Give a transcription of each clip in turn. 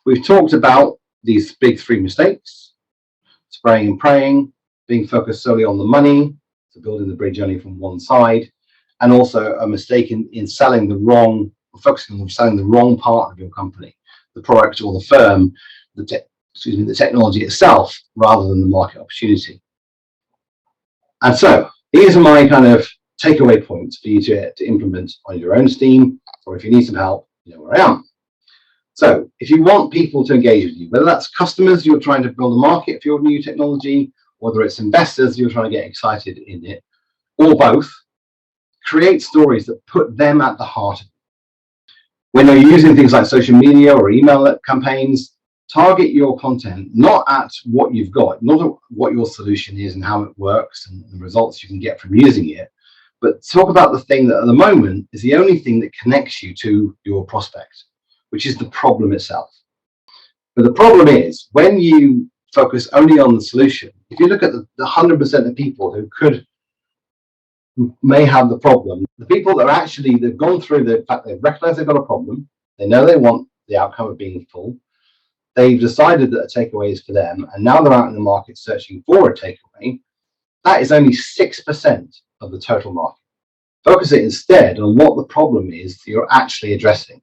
We've talked about these big three mistakes: spraying and praying, being focused solely on the money, so building the bridge only from one side, and also a mistake in selling the wrong, focusing on selling the wrong part of your company, the product or the firm, the technology itself, rather than the market opportunity. And so these are my kind of takeaway points for you to implement on your own steam, or if you need some help, you know where I am. So if you want people to engage with you, whether that's customers you're trying to build a market for your new technology, whether it's investors you're trying to get excited in it, or both, create stories that put them at the heart of it. When you're using things like social media or email campaigns, target your content not at what you've got, not at what your solution is and how it works and the results you can get from using it, but talk about the thing that at the moment is the only thing that connects you to your prospect, which is the problem itself. But the problem is, when you focus only on the solution, if you look at the 100% of people who may have the problem, the people that are actually, they've gone through the fact they've recognized they've got a problem, they know they want the outcome of being full, they've decided that a takeaway is for them, and now they're out in the market searching for a takeaway, that is only 6% of the total market. Focus it instead on what the problem is that you're actually addressing.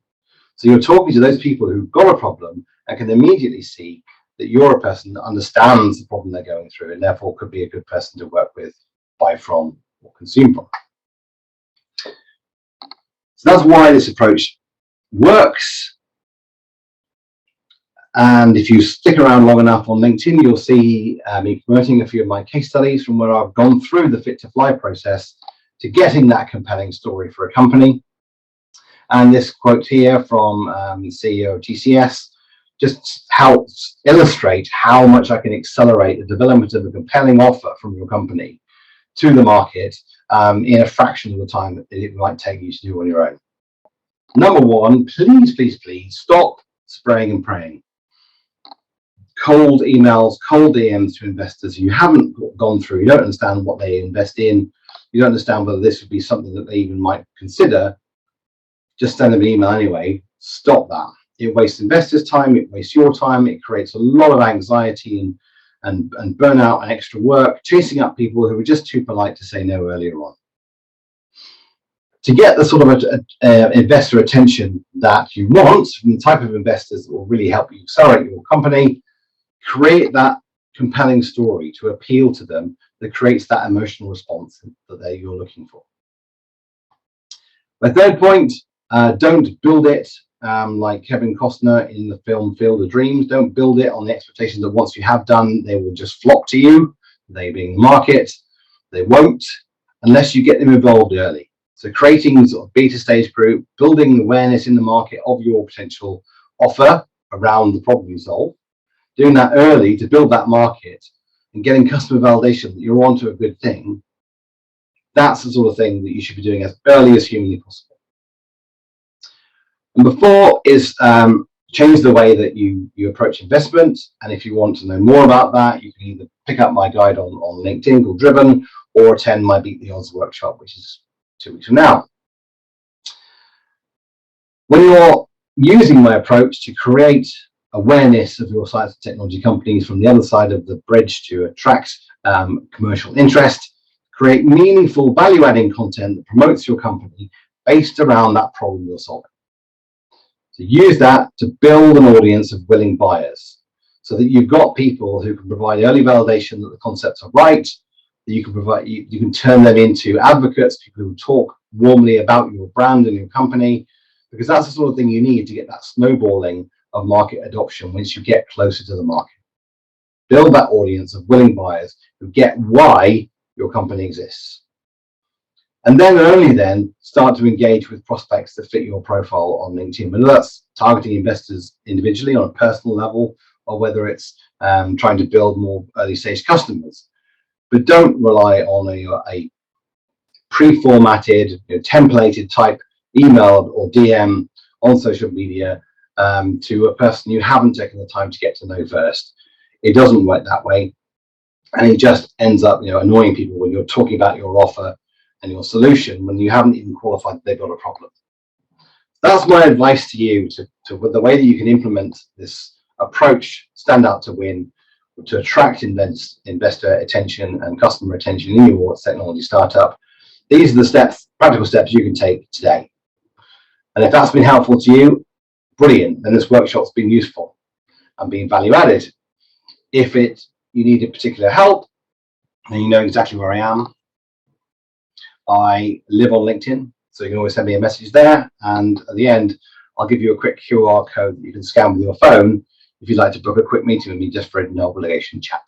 So you're talking to those people who've got a problem and can immediately see that you're a person that understands the problem they're going through and therefore could be a good person to work with, buy from, or consume from. So that's why this approach works. And if you stick around long enough on LinkedIn, you'll see me promoting a few of my case studies from where I've gone through the Fit to Fly process to getting that compelling story for a company. And this quote here from the CEO of GCS just helps illustrate how much I can accelerate the development of a compelling offer from your company to the market in a fraction of the time that it might take you to do on your own. Number one, please, please, please stop spraying and praying. Cold emails, cold DMs to investors you haven't gone through, you don't understand what they invest in, you don't understand whether this would be something that they even might consider, just send them an email anyway. Stop that. It wastes investors' time, it wastes your time, it creates a lot of anxiety and burnout and extra work, chasing up people who are just too polite to say no earlier on. To get the sort of investor attention that you want from the type of investors that will really help you accelerate your company, create that compelling story to appeal to them that creates that emotional response that you're looking for. My third point, don't build it like Kevin Costner in the film Field of Dreams. Don't build it on the expectation that once you have done, they will just flock to you. They being the market, they won't unless you get them involved early. So creating sort of beta stage group, building awareness in the market of your potential offer around the problem you solve, doing that early to build that market and getting customer validation that you're onto a good thing, that's the sort of thing that you should be doing as early as humanly possible. Number four is change the way that you approach investment. And if you want to know more about that, you can either pick up my guide on LinkedIn called Driven, or attend my Beat the Odds workshop, which is 2 weeks from now. When you're using my approach to create awareness of your science and technology companies from the other side of the bridge to attract commercial interest, create meaningful value-adding content that promotes your company based around that problem you're solving. So use that to build an audience of willing buyers so that you've got people who can provide early validation that the concepts are right, that you can provide, you can turn them into advocates, people who talk warmly about your brand and your company, because that's the sort of thing you need to get that snowballing of market adoption once you get closer to the market. Build that audience of willing buyers who get why your company exists. And then only then start to engage with prospects that fit your profile on LinkedIn, whether that's targeting investors individually on a personal level, or whether it's trying to build more early stage customers. But don't rely on a pre-formatted, templated type email or DM on social media to a person you haven't taken the time to get to know first. It doesn't work that way, and it just ends up annoying people when you're talking about your offer and your solution when you haven't even qualified that they've got a problem. That's my advice to you, to the way that you can implement this approach, stand out to win, to attract investor attention and customer attention in your technology startup. These are the steps, practical steps you can take today. And if that's been helpful to you, brilliant. Then this workshop's been useful and been value added. If you need particular help, then you know exactly where I am. I live on LinkedIn, so you can always send me a message there. And at the end, I'll give you a quick QR code that you can scan with your phone if you'd like to book a quick meeting with me just for a no obligation chat.